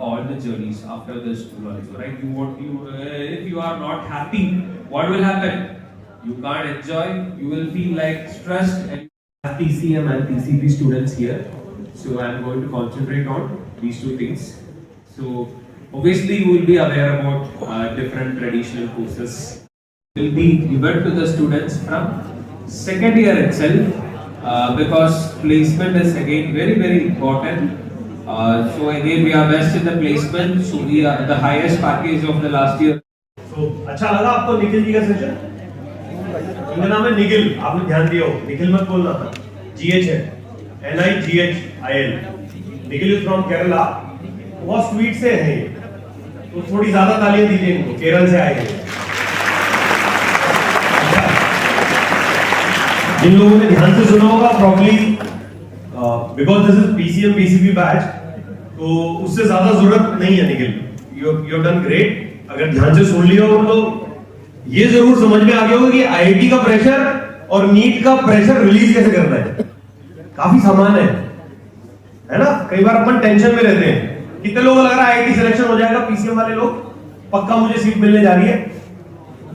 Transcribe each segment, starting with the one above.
All the journeys after this tour also, right? If you are not happy, what will happen? You can't enjoy. You will feel like stressed. And PCM and PCP students here, so I'm going to concentrate on these two things. So obviously you will be aware about different traditional courses. Will be given to the students from second year itself because placement is again very important. So again we are best in the placement, so we are the highest package of the last year. So अच्छा लगा आपको निखिल जी का session? इनका नाम है निखिल, आपने ध्यान दिया हो, निखिल मत बोलना था, GH है, NIGHIL. Nikhil is from Kerala, बहुत स्वीट से है, तो थोड़ी ज्यादा तालियां दीजिए इनको, केरल से आए हैं. जिन लोगों ने ध्यान से सुना होगा probably because this is PCM PCB batch, तो उससे ज्यादा जरूरत नहीं है Nikhil. You have done great. अगर ध्यान से सुन लिया हो तो ये जरूर समझ में आ गया होगा कि IIT का प्रेशर और नीट का प्रेशर रिलीज कैसे करना है. काफी समान है ना. कई बार अपन टेंशन में रहते हैं. कितने लोगों को लग रहा है IIT सिलेक्शन हो जाएगा? PCM वाले लोग पक्का मुझे सीट मिलने जा रही है.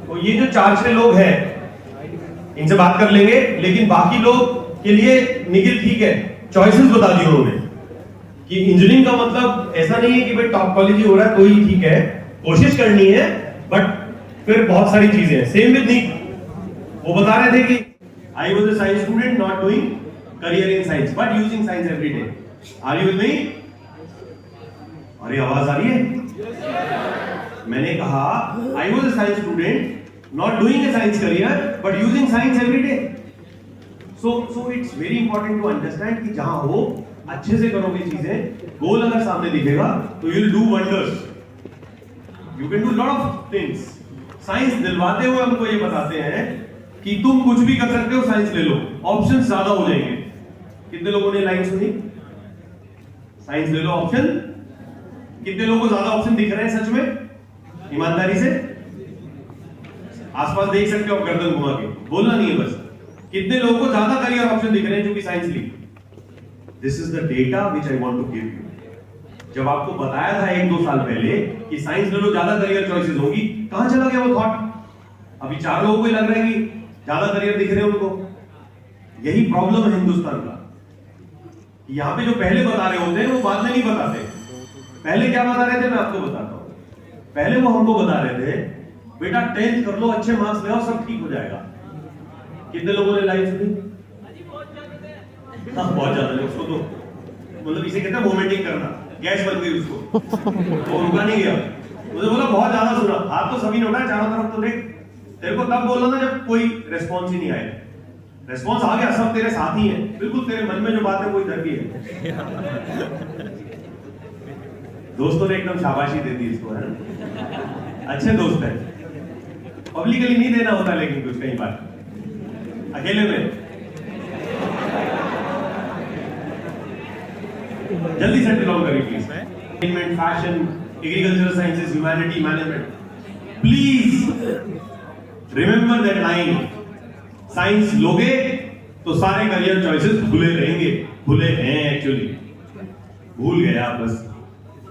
तो ये जो 4-6 लोग हैं इनसे बात कर लेंगे, लेकिन बाकी लोग के लिए निखिल ठीक है, चॉइसेस बता दी उन्होंने कि इंजीनियरिंग का मतलब ऐसा नहीं है कि भाई टॉप कॉलेज ही हो रहा है तो ही ठीक है, कोशिश करनी है, बट फिर बहुत सारी चीजें हैं. सेम विद निक, वो बता रहे थे कि I was a science student not doing career in science but using science every day. Are you with me? अरे आवाज आ रही है? मैंने कहा I was a science student not doing a science career but using science every day. So it's very important to understand कि जहां हो अच्छे से करोगे चीजें, गोल अगर सामने दिखेगा तो you'll do wonders. You can do lot of things. Science दिलवाते हुए हमको ये बताते हैं कि तुम कुछ भी कर सकते हो, साइंस ले लो, ऑप्शंस ज्यादा हो जाएंगे. कितने लोगों ने लाइन सुनी? साइंस ले लो, ऑप्शन. कितने लोगों को ज्यादा ऑप्शन दिख रहे हैं सच में? ईमानदारी से आसपास देख सकते हो आप, गर्दन घुमा के, बोलना नहीं है बस. कितने लोगों को ज्यादा करियर ऑप्शन दिख रहे हैं जो कि साइंस ली? This is the data which I want to give you. जब आपको बताया था 1-2 साल पहले कि साइंस ले लो, ज्यादा करियर चॉइसेस होगी, कहां चला गया वो थॉट? अभी 4 लोगों को ही लग रहा है कि ज्यादा करियर दिख रहे हैं उनको. यही प्रॉब्लम है हिंदुस्तान का. यहां पे जो पहले बता रहे होते हैं वो बाद में नहीं बताते. पहले क्या बता रहे थे मैं आपको बताता हूं. पहले वो हमको बता रहे थे बेटा 10th कर लो, अच्छे मार्क्स ले आओ, सब ठीक हो जाएगा. कितने लोगों ने लाइव सुनी? बहुत ज्यादा लोग. उसको तो मतलब इसे कहते हैं मोमेंटिंग करना, गैस बन गई उसको, वो रुका नहीं गया. मुझे बोला बहुत ज्यादा सुना. हाथ तो सभी ने उठाया चारों तरफ. तो देख, तेरे को तब बोलना था जब कोई रेस्पॉन्स ही नहीं आया. रेस्पॉन्स आ गया, सब तेरे साथ ही है. बिल्कुल तेरे मन में जो बात है वो इधर भी है. दोस्तों ने एकदम शाबाशी दे दी इसको, है अच्छे दोस्त हैं. पब्लिकली नहीं देना होता लेकिन कुछ कई बार अकेले में. जल्दी सेटल डाउन करिए please. Fashion, agricultural sciences, humanity, management. Please remember that line. Science लोगे तो सारे करियर चॉइसेस भूले रहेंगे. भूले हैं एक्चुअली, भूल गए आप, बस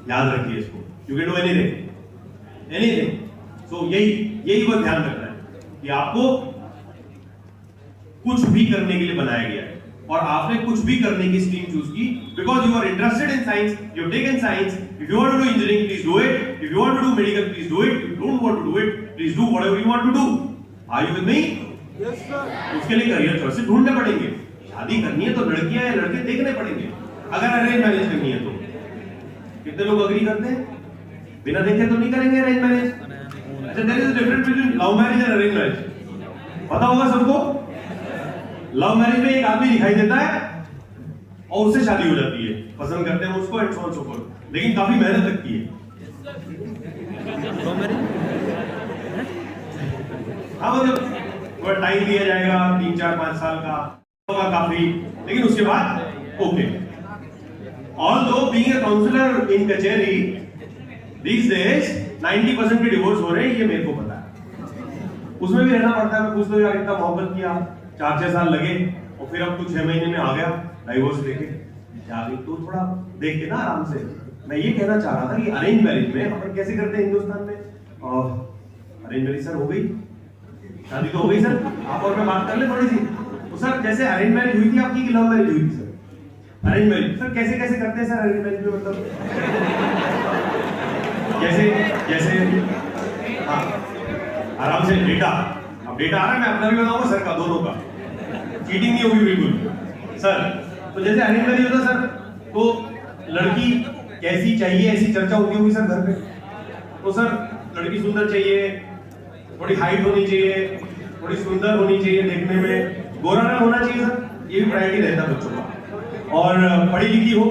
याद रखिए इसको. You can do anything. So यही वो ध्यान रखना है कि आपको कुछ भी करने के लिए बनाया गया है और आपने कुछ भी करने की स्ट्रीम चूज की because you are interested in science, you have taken science. If you want to do engineering please do it, if you want to do medical please do it, if you don't want to do it please do whatever you want to do. Are you with me? Yes sir. उसके लिए career choices ढूंढने पड़ेंगे। शादी करनी है तो लड़कियां या लड़के देखने पड़ेंगे। अगर अरेंज मैरिज करनी है तो कितने लोग अग्री करते हैं? बिना देखे तो नहीं करेंगे अरेंज मैरिज। अच्छा, there is a difference between love marriage and arrange marriage. पता होगा सबको। लव मैरिज में एक आदमी दिखाई देता है और उससे शादी हो जाती है, पसंद करते हैं उसको and so on so fourth, लेकिन काफी मेहनत लगती है। हाँ, मतलब टाइम दिया जाएगा 3, 4, 5 साल का होगा काफी, लेकिन उसके बाद okay. Although being a counsellor in kachahri these days 90% के डिवोर्स हो रहे हैं, ये मेरे को पता है। उसमें भी रहना पड़ता है। मैं पूछता हूँ यार इतना मोहब्बत किया, 4-6 साल लगे और फिर अब तो 6 महीने में आ गया डाइवोर्स देके। तो थोड़ा देख के ना आराम से। मैं ये कहना चाह रहा था कि अरेंज मैरिज में अपन कैसे करते हैं हिंदुस्तान में। अरेंज मैरिज सर हो गई, शादी तो हो गई सर, आप और मैं बात कर ले थोड़ी सी। तो सर जैसे अरेंज मैरिज हुई थी आपकी कि लव मैरिज हुई थी सर? अरेंज मैरिज सर कैसे कैसे करते हैं सर अरेंज मैरिज में? मतलब जैसे हाँ, आराम से डेटा, अब डेटा आ रहा है, मैं अपना भी बताऊंगा सर का, दोनों का। चीटिंग नहीं होगी बिल्कुल सर। तो जैसे अरेंज मैरिज होता सर, तो लड़की कैसी चाहिए ऐसी चर्चा होती होगी सर घर पे। तो सर लड़की सुंदर चाहिए, थोड़ी हाइट होनी चाहिए, थोड़ी सुंदर होनी चाहिए देखने में, गोरा रंग होना चाहिए सर, ये भी प्रायोरिटी रहता है बच्चों का, और पढ़ी लिखी हो,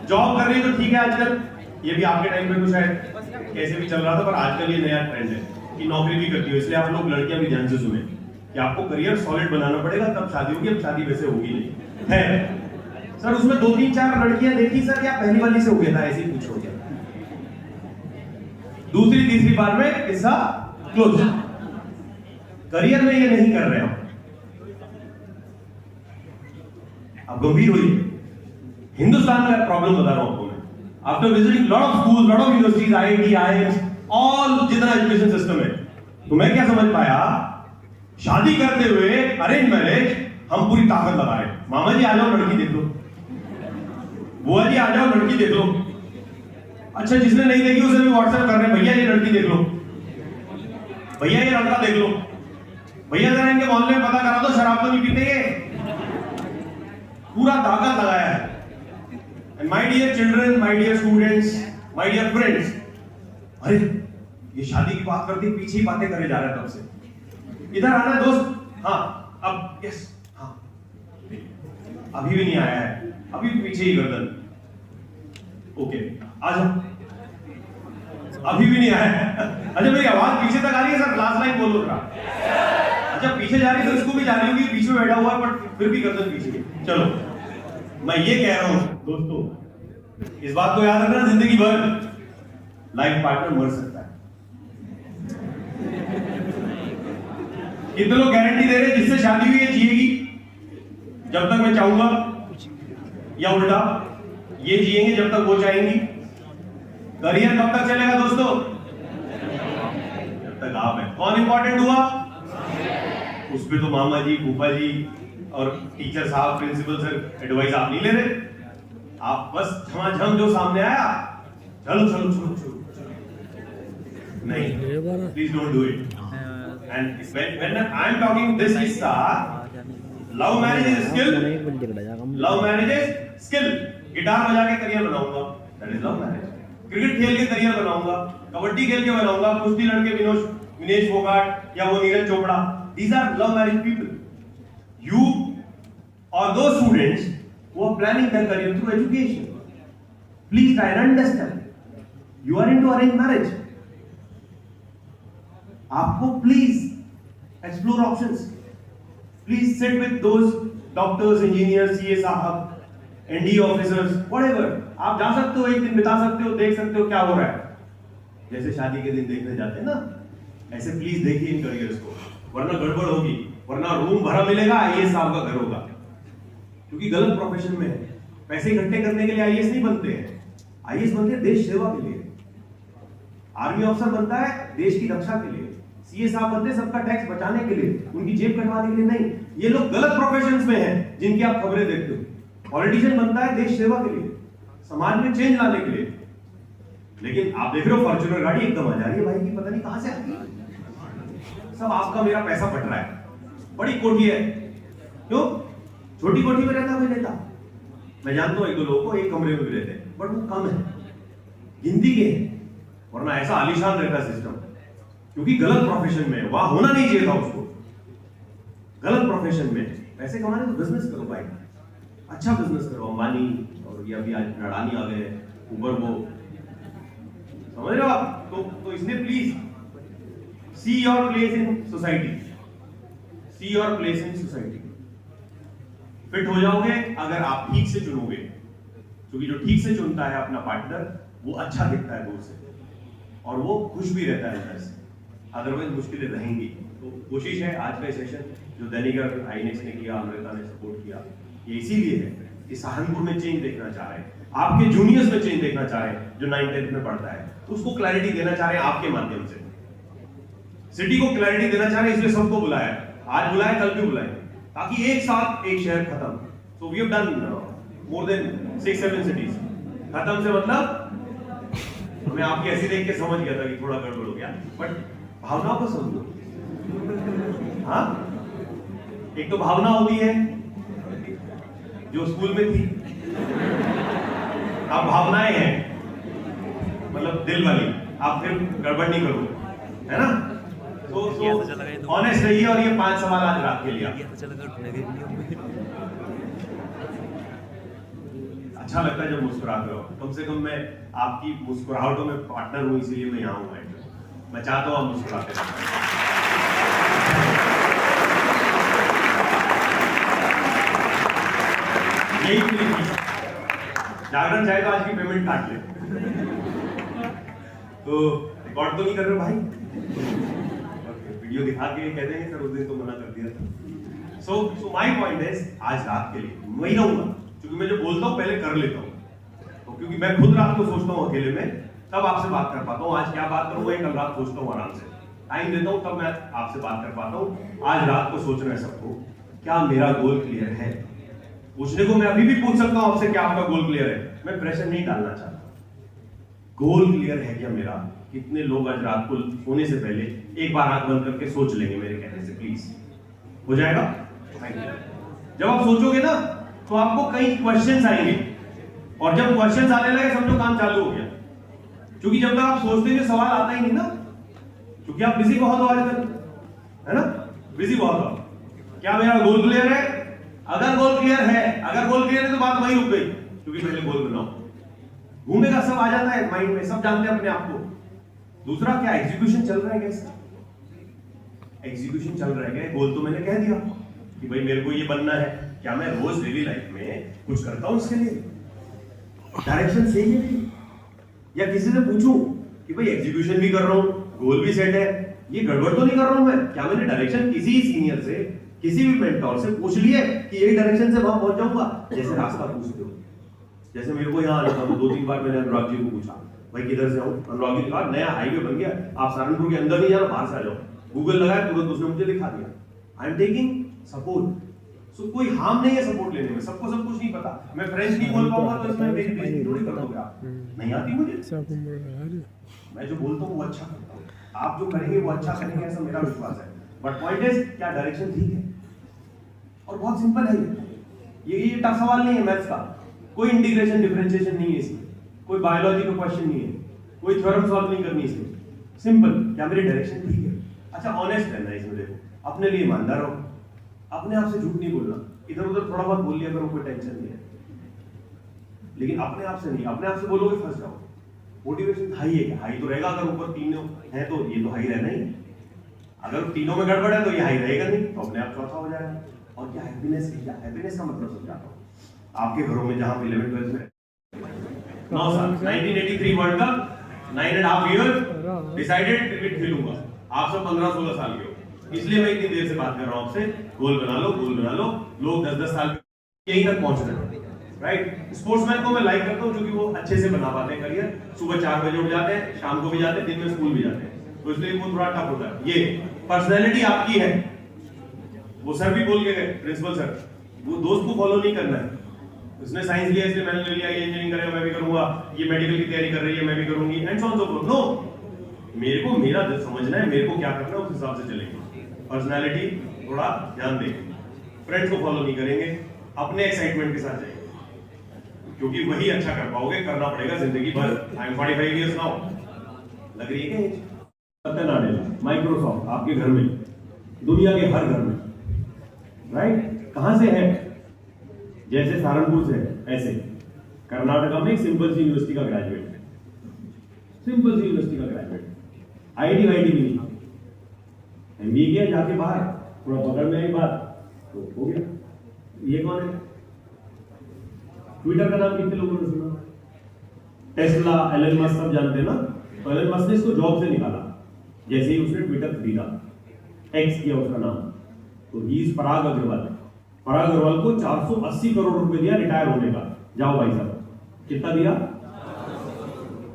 जॉब कर रही तो ठीक है। आजकल ये भी आपके टाइम में तो शायद कैसे भी चल रहा था, पर आजकल ये नया ट्रेंड है कि नौकरी भी करती हो। इसलिए आप लोग लड़कियां भी ध्यान से सुने कि आपको करियर सॉलिड बनाना पड़ेगा, तब शादी होगी। अब शादी वैसे होगी नहीं है सर। उसमें 2, 3, 4 लड़कियां देखी सर, क्या पहली वाली से हो गया था? ऐसे ही कुछ हो गया, दूसरी तीसरी बार में किस्सा क्लोज। करियर में ये नहीं कर रहे हो आप, गंभीर होइए। हिंदुस्तान का प्रॉब्लम बता रहा हूं आपको मैं। After visiting lot of schools, lot of universities, IIT, IIMs, all जितना एजुकेशन सिस्टम है, तो मैं क्या समझ पाया, शादी करते हुए अरेंज मैरिज हम पूरी ताकत लगा रहे हैं। मामा जी आ जाओ लड़की देख लो, बुआ जी आ जाओ लड़की देख लो। अच्छा, जिसने नहीं देखी उसे भी व्हाट्सएप कर रहे हैं, भैया ये लड़की देख लो, भैया ये लड़का देख लो, भैया जरा इनके मोहल्ले में पता करा दो शराब तो नहीं पीते ये। पूरा ताकत लगाया है। And my dear children, my dear students, my dear friends, अरे ये शादी की बात करते पीछे ही बातें करे जा रहा है तब से। इधर आना दोस्त। हाँ, अब यस, हाँ, अभी भी नहीं आया है, अभी पीछे ही गर्दन। ओके, आ जाओ, अभी भी नहीं आया है। अच्छा, मेरी आवाज पीछे तक आ रही है सर? लास्ट लाइन बोलो जरा। अच्छा, पीछे जा रही है तो इसको भी जा रही होगी, बीच में बैठा हुआ है पर फिर भी गर्दन पीछे। चलो, मैं ये कह रहा हूं दोस्तों, इस बात को याद रखना, जिंदगी भर लाइफ पार्टनर मर सकता है। कितने लोग गारंटी दे रहे हैं जिससे शादी हुई है जिएगी जब तक मैं चाहूंगा, या उल्टा ये जिएंगे जब तक वो चाहेंगी? करियर कब तक चलेगा दोस्तों? जब तक आप हैं। कौन इंपॉर्टेंट हुआ? उस पे तो मामा जी, फूफा जी और टीचर साहब, प्रिंसिपल सर एडवाइस आप नहीं ले रहे। आप बस झमाझम जो सामने आया, चलो चलो चलो चलो। नहीं, please don't do it. And when I am talking this kissa, love marriage is skill, love marriage is skill. Guitar बजा के करियर बनाऊंगा, that is love marriage. Cricket खेल के करियर बनाऊंगा, कबड्डी खेल के बनाऊंगा, कुश्ती लड़के विनेश फोगाट या वो Neeraj Chopra, these are love marriage people. You or those students who are planning their career through education, please try and understand. You are into arranged marriage. आपको please explore options. Please sit with those doctors, engineers, CA साहब, ND officers, whatever. आप जा सकते हो, एक दिन बिता सकते हो, देख सकते हो क्या हो रहा है। जैसे शादी के दिन देखने जाते हैं ना, ऐसे प्लीज देखिए इन करियर्स को, वरना गड़बड़ होगी, वरना रूम भरा मिलेगा, आईएएस साहब का घर होगा, क्योंकि गलत प्रोफेशन में है। पैसे इकट्ठे करने के लिए आईएएस नहीं बनते हैं, आईएएस बनते हैं देश सेवा के लिए। आर्मी अफसर बनता है देश की रक्षा के लिए, सीए साहब बनते हैं सबका टैक्स बचाने के लिए, उनकी जेब कटवाने के लिए नहीं। ये लोग गलत प्रोफेशंस में हैं जिनकी आप खबरें देखते हो। पॉलिटिशियन बनता है देश सेवा के लिए, समाज में चेंज लाने के लिए। लेकिन आप देख रहे हो फॉर्च्यूनर गाड़ी एकदम आ जा रही है भाई की, पता नहीं कहां से आती है। सब आपका मेरा पैसा फट रहा है, बड़ी कोठी है। क्यों? छोटी कोठी में रहता कोई नेता? मैं जानता हूं एक दो लोगों को एक कमरे में भी रहते हैं, बट वो कम है, गिनती के हैं। वरना ऐसा आलीशान रहता सिस्टम, क्योंकि गलत प्रोफेशन में वहां होना नहीं चाहिए था उसको। गलत प्रोफेशन में पैसे कमाने तो बिजनेस करो भाई, अच्छा बिजनेस करो। अंबानी और ये अभी आज अडानी आ गए ऊपर, वो समझ रहे हो आप? तो इसलिए please see your place in society, see your place in society. Fit हो जाओगे अगर आप ठीक से चुनोगे, क्योंकि जो ठीक से चुनता है अपना पार्टनर वो अच्छा दिखता है दूर से और वो खुश भी रहता है अंदर से, अदरवाइज मुश्किलें रहेंगी। तो कोशिश है आज का सेशन जो दैनिक आईनेक्स ने किया, अमृता ने सपोर्ट किया, ये इसीलिए है कि सहारनपुर में चेंज देखना चाह रहे हैं, आपके जूनियर्स में चेंज देखना चाह रहे हैं जो 9th-10th में पढ़ता है, तो उसको क्लैरिटी देना चाह रहे हैं आपके माध्यम से। सिटी को क्लैरिटी देना चाह रहे हैं, इसलिए सबको बुलाया, आज बुलाया कल भी बुलाएंगे, ताकि एक साथ एक शहर खत्म। So we have done more than 6-7 cities. खत्म से मतलब मैं आपकी ऐसी देख के समझ गया था कि थोड़ा गड़बड़ हो गया, बट भावनाओं को समझो। हाँ, एक तो भावना होती है जो स्कूल में थी, अब भावनाएं हैं मतलब दिल वाली, आप फिर गड़बड़ नहीं करो, है ना? तो ऑनेस्ट रहिए। और ये 5 सवाल आज रात के लिए अच्छा लगता है जब मुस्कुराते हो। कम से कम मैं आपकी मुस्कुराहटों में पार्टनर हूं, इसीलिए मैं यहाँ हूँ। मैं चाहता हूँ आप मुस्कुराते रहें। यही प्लीज जागरण चाहे तो आज की पेमेंट काट ले। तो रिकॉर्ड तो नहीं कर रहे भाई? वीडियो दिखा के कह देंगे सर उस दिन तो मना कर दिया था। सो माय पॉइंट इज आज रात के लिए वही रहूंगा, क्योंकि मैं जो बोलता हूँ पहले कर लेता हूँ। तो क्योंकि मैं खुद रात को सोचता हूँ अकेले में, तब आपसे बात कर पाता हूँ। आज क्या बात करूंगा कल रात सोचता हूँ, आराम से टाइम देता हूँ, तब मैं आपसे बात कर पाता हूँ। आज रात को सोचना है सबको, क्या मेरा गोल क्लियर है? पूछने को मैं अभी भी पूछ सकता हूँ आपसे, क्या आपका गोल क्लियर है? मैं प्रेशर नहीं डालना चाहता। गोल क्लियर है क्या मेरा? कितने लोग आज रात को सोने से पहले एक बार आंख बंद करके सोच लेंगे मेरे कहने से? प्लीज हो जाएगा? जब आप सोचोगे ना तो आपको कई क्वेश्चंस आएंगे, और जब क्वेश्चंस आने लगे समझो काम चालू हो गया। क्योंकि जब तक आप सोचते हैं सवाल आता ही नहीं ना, क्योंकि आप बिजी बहुत हो आजकल, है ना? बिजी बहुत हो। क्या मेरा गोल क्लियर है? अगर गोल क्लियर है तो बात वहीं रुक गई, क्योंकि पहले गोल बनाओ। घूमेगा सब आ जाता है माइंड में, सब जानते हैं अपने आप को। दूसरा क्या, एग्जीक्यूशन चल रहा है कैसे? एग्जीक्यूशन चल रहा है क्या? गोल तो मैंने कह दिया कि भाई मेरे को ये बनना है, क्या मैं रोज डेली लाइफ में कुछ करता हूं इसके लिए? डायरेक्शन सही है? या किसी से पूछूं कि भाई एग्जीक्यूशन भी कर रहा हूं, गोल भी सेट है, ये गड़बड़ तो नहीं कर रहा हूं मैं? क्या मैंने डायरेक्शन किसी सीनियर से, किसी भी मेंटोर से पूछ लिया कि यही डायरेक्शन से वहां पहुंच जाऊंगा? जैसे रास्ता पूछते हो, जैसे मेरे को यहाँ आना था, 2-3 बार मैंने अनुराग जी को पूछा भाई किधर से आऊं? अनुराग जी ने कहा नया हाईवे बन गया, आप सहारनपुर के अंदर नहीं जाना, बाहर से आ जाओ। गूगल लगाया, तुरंत उसने मुझे दिखा दिया। I am taking support. So कोई हार्म नहीं है सपोर्ट लेने में। सबको सब कुछ नहीं पता, मैं फ्रेंच नहीं बोल पाऊंगा तो इसमें मेरी बेइज्जती थोड़ी कर दोगे आप। नहीं आती मुझे, मैं जो बोलता हूँ वो अच्छा करता हूँ, आप जो करेंगे वो अच्छा करेंगे, ऐसा मेरा विश्वास है। बट पॉइंट इज, क्या डायरेक्शन ठीक है? और बहुत सिंपल है ये टफ सवाल नहीं है मैथ्स का। कोई इंटीग्रेशन डिफरेंशिएशन नहीं है इसमें, कोई बायोलॉजी का क्वेश्चन नहीं है, कोई थ्योरम सॉल्व नहीं करनी इसमें। सिंपल, क्या मेरी डायरेक्शन ठीक है? अच्छा, ऑनेस्ट रहना है इसमें। देखो, अपने लिए ईमानदार रहो, अपने आप से झूठ नहीं बोलना। इधर उधर थोड़ा बहुत बोल लिया करो, कोई टेंशन नहीं है, लेकिन अपने आप से नहीं। अपने आप से बोलोगे फंस जाओ। मोटिवेशन हाई है क्या? हाई तो रहेगा, अगर ऊपर तीनों है तो ये तो हाई रहना ही है। अगर तीनों में गड़बड़ है तो ये हाई रहेगा नहीं, तो अपने आप चौथा हो जाएगा। और क्या हैप्पीनेस है? क्या हैप्पीनेस का मतलब समझाता हूँ। आपके घरों में जहां 11th-12th में 9 साल 1983 world cup 9.5 year decided cricket खेलूंगा। आप सब 15-16 साल के हो, इसलिए मैं इतनी देर से बात कर रहा हूं आपसे। गोल बना लो, गोल बना लो। लोग 10-10 साल यहीं तक पहुंच रहे हैं। राइट। स्पोर्ट्समैन को मैं लाइक करता हूँ क्योंकि वो अच्छे से बना पाते हैं करियर, सुबह 4 बजे उठ जाते हैं, शाम को भी जाते हैं, दिन में स्कूल भी जाते हैं, तो इसलिए वो थोड़ा टफ होता है। ये पर्सनैलिटी आपकी है, वो सर भी बोल के गए, प्रिंसिपल सर, वो दोस्त को फॉलो नहीं करना है। उसने साइंस लिया इसलिए मैंने ले लिया, ये इंजीनियरिंग करेगा मैं भी करूंगा, ये मेडिकल की तैयारी कर रही है मैं भी करूंगी, and so on so forth. No, मेरे को मेरा समझना है, मेरे को क्या करना है, उस हिसाब से चलेंगे। पर्सनैलिटी थोड़ा ध्यान देंगे, फ्रेंड्स को फॉलो नहीं करेंगे, अपने एक्साइटमेंट के साथ जाएंगे, क्योंकि वही अच्छा कर पाओगे, करना पड़ेगा जिंदगी भर। आई एम 45 इयर्स नाउ, लग रही है क्या? सत्य नाडेला, माइक्रोसॉफ्ट आपके घर में, दुनिया के हर घर में, राइट। कहां से है? जैसे सहारनपुर से है, ऐसे कर्नाटका में एक सिंपल सी यूनिवर्सिटी का ग्रेजुएट है, सिंपल सी यूनिवर्सिटी का ग्रेजुएट, आईटी वाईटी भी नहीं, एमबीए किया जाके बाहर, थोड़ा पकड़ में आई बात तो हो गया। ये कौन है? ट्विटर का नाम कितने लोगों ने सुना? टेस्ला, एलन मस्क सब जानते हैं ना। तो एलन मस्क ने इसको जॉब से निकाला जैसे ही उसने ट्विटर खरीदा, एक्स किया उसका नाम। तो ही इज पराग अग्रवाल। पराग अग्रवाल को 480 करोड़ रुपए दिया रिटायर होने का, जाओ भाई साहब। कितना दिया?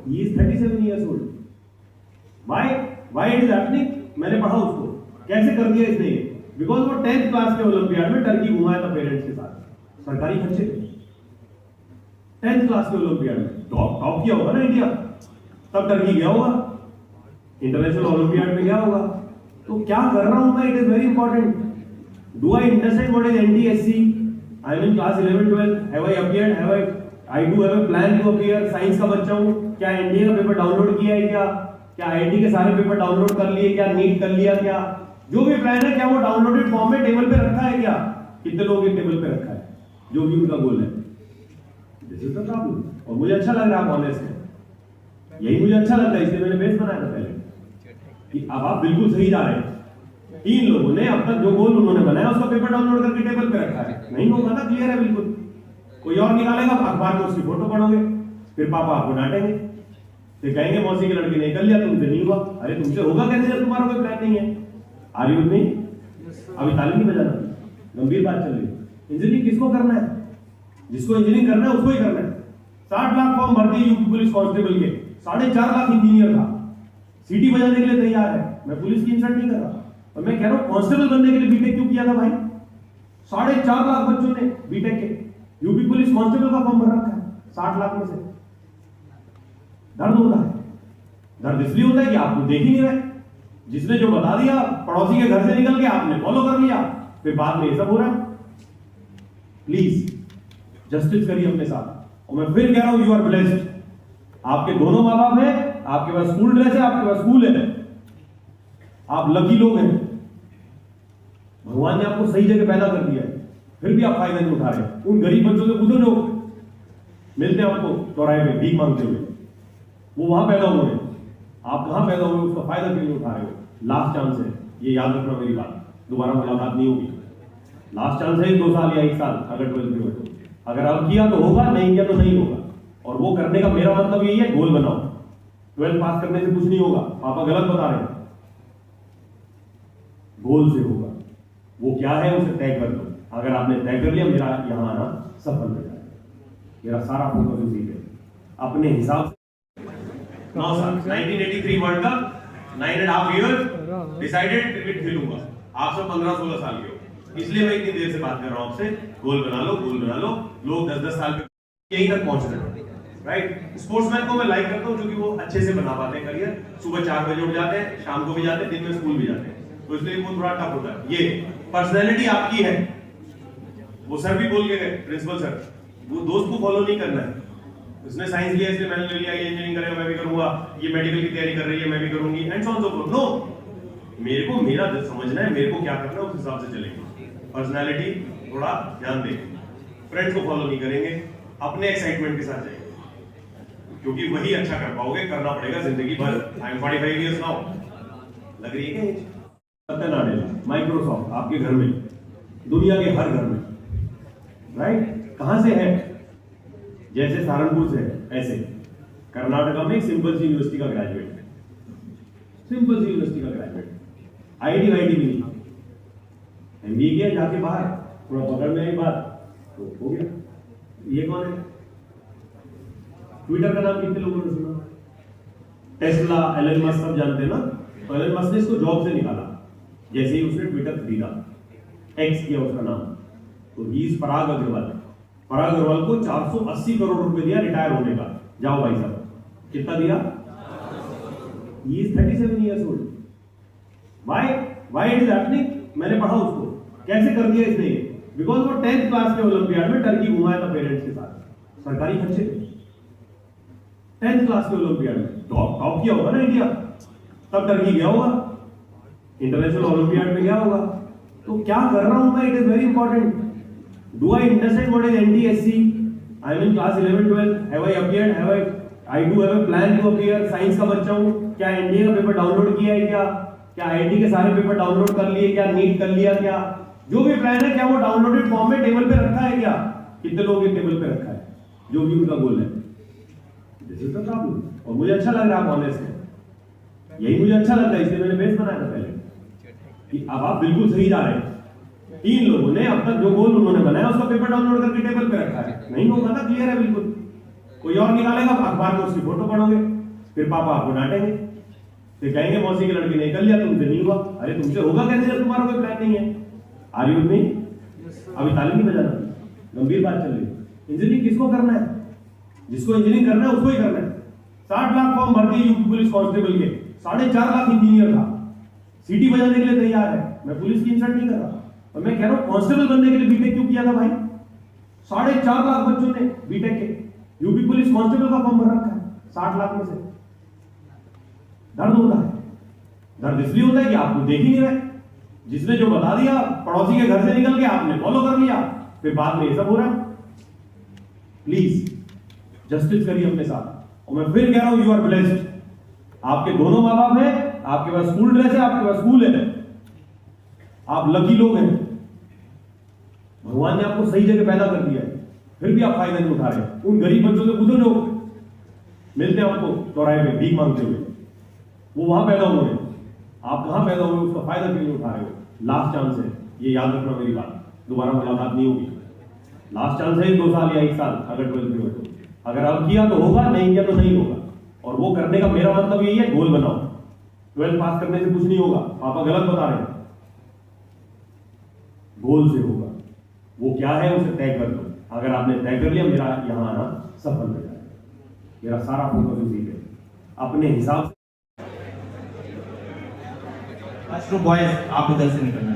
He is 37 years old. Why it is happening? मैंने पढ़ा उसको, कैसे कर दिया इसने? बिकॉज वो 10th क्लास के ओलंपियाड में टर्की घुमाया था पेरेंट्स के साथ, सरकारी खर्चे थे। 10th क्लास के ओलंपियाड में टॉप किया होगा ना इंडिया, तब टर्की गया होगा, इंटरनेशनल ओलंपियाड में गया होगा। तो क्या कर रहा हूं मैं, it is very important. Do I understand what is NTSC? I am in class 11 12, have I appeared, have I do have a plan to appear? Science का बच्चा हूं, क्या एनडीए का पेपर डाउनलोड किया है? क्या आईआईटी के सारे पेपर डाउनलोड कर लिए? क्या नीट कर लिया? क्या जो भी प्लान है, क्या वो डाउनलोडेड फॉर्म में टेबल पे रखा है? क्या कितने लोगों के टेबल पे रखा है, जो भी उनका गोल है? This is the problem. और मुझे अच्छा लग रहा है, आप ऑनेस्ट है, यही मुझे अच्छा लगता है, इसलिए मैंने बेस बनाया था पहले कि अब आप बिल्कुल सही जा रहे हैं। 3 लोगों ने अब तक जो गोल उन्होंने बनाया उसका पेपर डाउनलोड करके टेबल पे रखा है, नहीं होगा ना, क्लियर है बिल्कुल। कोई और निकालेगा, अखबार में उसकी फोटो पढ़ोगे, फिर पापा आपको डांटेंगे, फिर कहेंगे मौसी के लड़के ने कर लिया, तुमसे नहीं हुआ। अरे तुमसे होगा कैसे जब तुम्हारा कोई प्लान नहीं है? Are you with me? अभी ताली नहीं बजाना, गंभीर बात चल रही है। इंजीनियरिंग किसको करना है? जिसको इंजीनियरिंग करना है उसको ही करना है। 60 लाख फॉर्म भरते हैं यूपी पुलिस कांस्टेबल के, 4.5 लाख इंजीनियर था, सीटी बजाने के लिए तैयार है। मैं पुलिस की इंसल्ट नहीं कर रहा, और मैं कह रहा हूं कांस्टेबल बनने के लिए बीटेक क्यों किया था भाई? 4.5 लाख बच्चों ने बीटेक के यूपी पुलिस कांस्टेबल का फॉर्म भर रखा है 60 लाख में से। दर्द होता है, दर्द इसलिए होता है कि आप देख ही नहीं रहे। जिसने जो बता दिया, पड़ोसी के घर से निकल के आपने फॉलो कर लिया, फिर बाद में ये सब हो रहा है। प्लीज जस्टिस करिए अपने साथ। और मैं फिर कह रहा हूं, यू आर ब्लेस्ड। आपके दोनों माँ बाप हैं, आपके पास स्कूल ड्रेस है, आपके पास स्कूल है, आप लकी लोग हैं। भगवान ने आपको सही जगह पैदा कर दिया है, फिर भी आप फायदा नहीं उठा रहे। उन गरीब बच्चों से पूछो जो मिलते हैं आपको चौराहे पे भीख मांगते हुए, वो वहां पैदा हुए हैं, आप कहां पैदा हुए, उसका फायदा क्यों नहीं उठा रहे हो? लास्ट चांस है, ये याद रखना मेरी बात, दोबारा मुलाकात नहीं होगी। लास्ट चांस है 2 साल या 1 साल, अगर 12th में हो तो। अगर अब किया तो होगा, नहीं किया तो नहीं होगा। और वो करने का मेरा मतलब यही है, गोल बनाओ। 12th पास करने से कुछ नहीं होगा, पापा गलत बता रहे हैं, गोल से होगा। वो क्या है उसे तय कर दो। अगर आपने तय कर लिया, मेरा यहां आना सफल हो जाएगा। मेरा सारा फोकस उसी पे, अपने हिसाब से। 9 साल, 1983 world cup, 9.5 year, decided cricket खेलूंगा। आप सब 15-16 साल के हो, इसलिए मैं इतनी देर से बात कर रहा हूं आपसे। गोल बना लो, गोल बना लो। लोग 10-10 साल पे यहीं तक पहुंच रहे हैं, राइट। स्पोर्ट्समैन को मैं लाइक करता हूं क्योंकि वो अच्छे से बना पाते हैं करियर, सुबह 4 बजे उठ जाते हैं, शाम को भी जाते हैं, दिन में स्कूल भी जाते हैं, तो इसलिए वो थोड़ा टफ होता है। ये पर्सनैलिटी आपकी है, वो सर भी बोल के गए, प्रिंसिपल सर, वो दोस्त को फॉलो नहीं करना है। उसने साइंस लिया इसलिए मैंने ले लिया, ये इंजीनियरिंग करेगा मैं भी करूंगा, ये मेडिकल की तैयारी कर रही है मैं भी करूंगी, and so on so forth. No, मेरे को मेरा समझना है, मेरे को क्या करना है, उस हिसाब से चलेंगे। पर्सनैलिटी थोड़ा ध्यान देंगे, फ्रेंड्स को फॉलो नहीं करेंगे, अपने एक्साइटमेंट के साथ जाएंगे, क्योंकि वही अच्छा कर पाओगे, करना पड़ेगा जिंदगी भर। आई एम 45 इयर्स नाउ, लग रही है क्या? सत्य नाडेला, माइक्रोसॉफ्ट आपके घर में, दुनिया के हर घर में, राइट। कहां से है? जैसे सहारनपुर से है, ऐसे कर्नाटका में एक सिंपल सी यूनिवर्सिटी का ग्रेजुएट है, सिंपल सी यूनिवर्सिटी का ग्रेजुएट, आईटी वाईटी भी नहीं, एमबीए किया जाके बाहर, थोड़ा पकड़ में आई बात तो हो गया। ये कौन है? ट्विटर का नाम कितने लोगों ने सुना? टेस्ला, एलन मस्क सब जानते हैं ना। तो एलन मस्क ने इसको जॉब से निकाला जैसे ही उसने ट्विटर खरीदा, एक्स किया उसका नाम। तो ही इज पराग अग्रवाल। पराग अग्रवाल को 480 करोड़ रुपए दिया रिटायर होने का। जाओ भाई साहब, कितना दिया? He is 37 years old. Why it is happening? मैंने पढ़ा उसको कैसे कर दिया इसने। बिकॉज वो 10th क्लास के ओलंपियाड में टर्की घुमाया था पेरेंट्स के साथ, सरकारी खर्चे पे। 10th क्लास के ओलंपियाड में टॉप किया होगा ना इंडिया, तब टर्की गया होगा, इंटरनेशनल ओलंपियाड में गया होगा। तो क्या कर रहा हूं मैं, it is very important. Do I understand what is NTSC? I am in class 11 12, have I appeared, I do have a plan to appear. Science का बच्चा हूं, क्या एनडीए का पेपर डाउनलोड किया है? क्या आईआईटी के सारे पेपर डाउनलोड कर लिए? क्या नीट कर लिया? क्या जो भी प्लान है क्या वो डाउनलोडेड फॉर्म में टेबल पे रखा है? क्या कितने लोगों के टेबल पे रखा है जो भी उनका गोल है? This is the problem. और मुझे अच्छा लग रहा है आप ऑनेस्ट हैं, यही मुझे अच्छा लगता है, इसलिए मैंने बेस बनाया था पहले कि अब आप बिल्कुल सही जा रहे हैं। 3 लोगों ने अब तक जो गोल उन्होंने बनाया उसका पेपर डाउनलोड करके टेबल पे रखा है। नहीं होगा ना, क्लियर है बिल्कुल। कोई और निकालेगा, अखबार में उसकी फोटो पढ़ोगे, फिर पापा आपको डांटेंगे, फिर कहेंगे मौसी के लड़के ने कर लिया, तुमसे नहीं हुआ। अरे तुमसे होगा कैसे जब तुम्हारा कोई प्लान नहीं है? Are you with me? अभी ताली नहीं बजाना, गंभीर बात चल रही है। इंजीनियरिंग किसको करना है? जिसको इंजीनियरिंग करना है उसको ही करना है। 60 लाख फॉर्म भर दिए यूपी पुलिस कांस्टेबल के, 4.5 लाख इंजीनियर था, सीटी बजाने के लिए तैयार है। मैं पुलिस की इंसल्ट नहीं कर रहा, और मैं कह रहा हूं कांस्टेबल बनने के लिए बीटेक क्यों किया था भाई? 4.5 लाख बच्चों ने बीटेक के यूपी पुलिस कांस्टेबल का फॉर्म भर रखा है 60 लाख में से। दर्द होता है, दर्द इसलिए होता है कि आप देख ही नहीं रहे। जिसने जो बता दिया, पड़ोसी के घर से निकल के आपने फॉलो कर लिया, फिर बाद में ये सब हो रहा है। प्लीज जस्टिस करिए अपने साथ। और मैं फिर कह रहा हूं, यू आर ब्लेस्ड। आपके दोनों माँ बाप हैं, आपके पास स्कूल ड्रेस है, आपके पास स्कूल है, आप लकी लोग हैं। भगवान ने आपको सही जगह पैदा कर दिया है, फिर भी आप फायदा नहीं उठा रहे। उन गरीब बच्चों से पूछो जो मिलते हैं आपको चौराहे पे भीख मांगते हुए, वो वहां पैदा हुए हैं, आप कहां पैदा हुए, उसका फायदा क्यों नहीं उठा रहे हो? लास्ट चांस है, ये याद रखना मेरी बात, दोबारा मुलाकात नहीं होगी। लास्ट चांस है 2 साल या 1 साल, अगर 12th में हो तो। अगर अब किया तो होगा, नहीं किया तो नहीं होगा। और वो करने का मेरा मतलब यही है, गोल बनाओ। 12th पास करने से कुछ नहीं होगा, पापा गलत बता रहे हैं। गोल से होगा, वो क्या है उसे तय कर दो। अगर आपने तय कर लिया, मेरा यहां आना सफल हो जाएगा। मेरा सारा फोकस उसी पे, अपने हिसाब से। बॉयज आप इधर से निकलना।